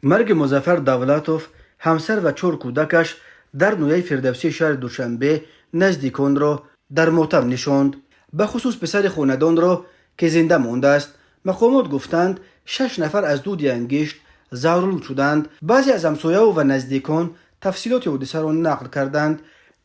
مرگ مظفر دولتوف همسر و 4 کودکش در نویه فردوسی شهر دوشنبه نزدیکان را در موتر نشاند. به خصوص پسر خاندان را که زنده مانده است. مقامات گفتند 6 نفر از دود انگشت زهرالود شدند. بعضی از همسایه و نزدیکان تفصیلات حادثه را نقل کردند.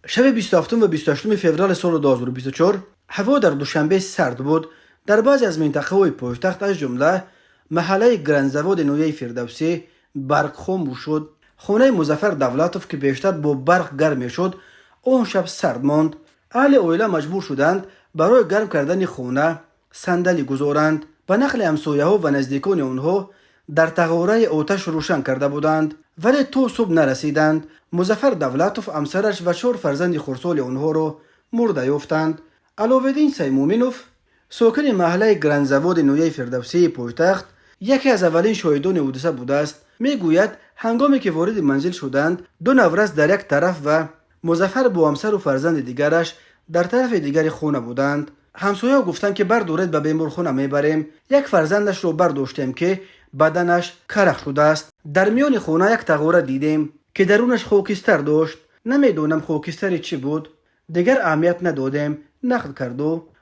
شب 27 و 28 فوریه سال 2024 هوا در دوشنبه سرد بود. در بعضی از مناطق پایتخت از جمله محله گرنزواد نویه فردوسی برق خاموش شد. خانه مظفر دولتوف که بیشتر با برق گرم شد اون شب سرد ماند. اهل عائله مجبور شدند برای گرم کردن خانه صندلی گذارند. به نقل همسایه ها و نزدیکان آنها در تقاره آتش روشن کرده بودند ولی تا صبح نرسیدند. مظفر دولتوف همسرش و 4 فرزند خردسال آنها را مرده یافتند. علاوالدین سیمومینوف ساکن محله گرنزواد نویه فردوسی پایتخت یکی از اولین شاهدان حادثه بوده است. میگوید هنگامی که وارد منزل شدند 2 نورس در یک طرف و مظفر با همسر و فرزند دیگرش در طرف دیگر خانه بودند. همسایه گفتند که بردارید به بیمارخانه میبریم. یک فرزندش رو برداشتیم که بدنش کرخ شده است. در میان خانه یک تقاره دیدیم که درونش خاکستر داشت. نمیدونم خاکستر چی بود. دیگر اهمیت ندادیم. نقل کرد.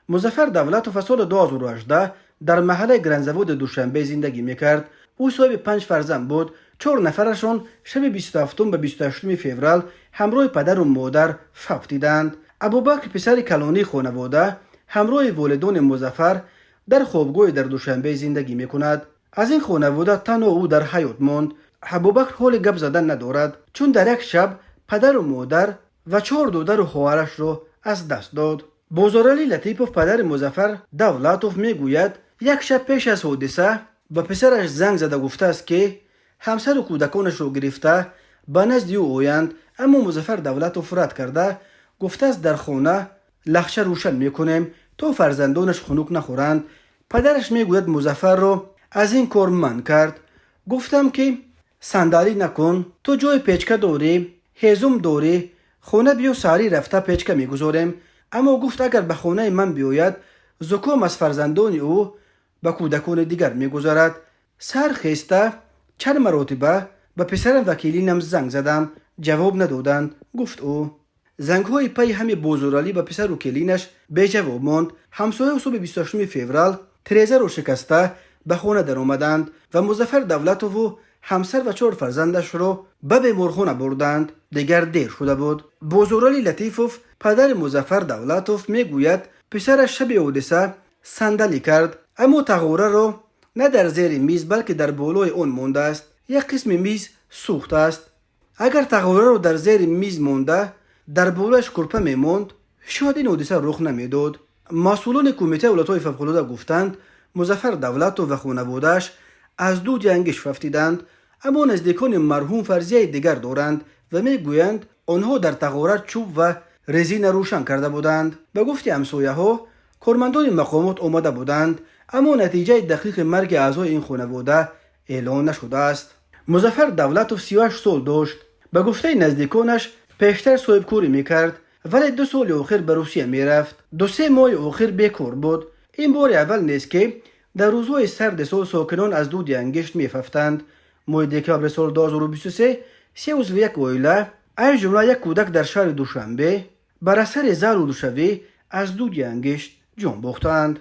مظفر دولتوف سال 2018 در محله گرنزواد دوشنبه زندگی میکرد. او صاحب 5 فرزند بود. 4 نفرشان شب 27 و 28 فوریه همراه پدر و مادر فوت دیدند. ابوبکر پسر کلانی خانواده همراه والدان مظفر در خوابگاه در دوشنبه زندگی میکند. از این خانواده تنها او در حیات ماند. ابوبکر حال گپ زدن ندارد چون در یک شب پدر و مادر و 4 دختر و خواهرش را از دست داد. بازارعلی لطیپوف پدر مظفر دولتوف میگوید یک شب پیش از حادثه به پسرش زنگ زده گفته است که همسر و کودکانش را گرفته به نزد او آیند، اما مظفر دولتوف رد کرده گفته است در خانه لخچه روشن میکنیم تا فرزندانش خنک نخورند. پدرش میگوید مظفر را از این کار منع کرد. گفتم که صندلی نکن، تو جای پیچکه داری، هیزم داری، خانه بیا سری رفته پیچکه میگذاریم. اما گفت اگر به خانه من بیاید زکام از فرزندان او به کودکان دیگر میگذارد. سر خسته چند مرتبه به پسرم وکیلینم زنگ زدم، جواب ندادند. گفت او زنگ های پی همه بازارعلی به پسر و کلینش بی جواب ماند. همسایه صبح 28 فوریه تریزه رو شکسته به خانه در آمدند و مظفر دولتوف و همسر و 4 فرزندش را به بیمارخانه بردند. دیگر دیر شده بود. بازارعلی لطیفوف پدر مظفر دولتوف میگوید پسرش شب حادثه صندلی کرد اما تقاره را نه در زیر میز بلکه در بالای آن مانده است. یک قسم میز سوخته است. اگر تقاره را در زیر میز مانده در بالایش کرپه میماند شاید این حادثه رخ نمیداد. مسئولان کمیته حالتهای فوق‌العاده گفتند مظفر دولتوف و خانواده‌اش از دود انگشت رفتیدند، اما نزدیکان مرحوم فرضیه دیگر دارند و میگویند آنها در تقاره چوب و رزین روشن کرده بودند. به گفت همسایه ها کارمندان مقامات آمده بودند اما نتیجه دقیق مرگ اعضای این خانواده اعلان نشده است. مظفر دولتوف 38 سال داشت. به گفته نزدیکانش پیشتر صاحب کاری میکرد ولی 2 سال آخر به روسیه میرفت. 2-3 ماه آخر بیکار بود. این بار اول نیست که در روزهای سرد سال ساکنان از دود انگشت میففتند. ماه دکامبر سال 2023 3 عضو یک عائله از جمله یک کودک در شهر دوشنبه بر اثر زهرالودشوی از دود انگشت جان باختند.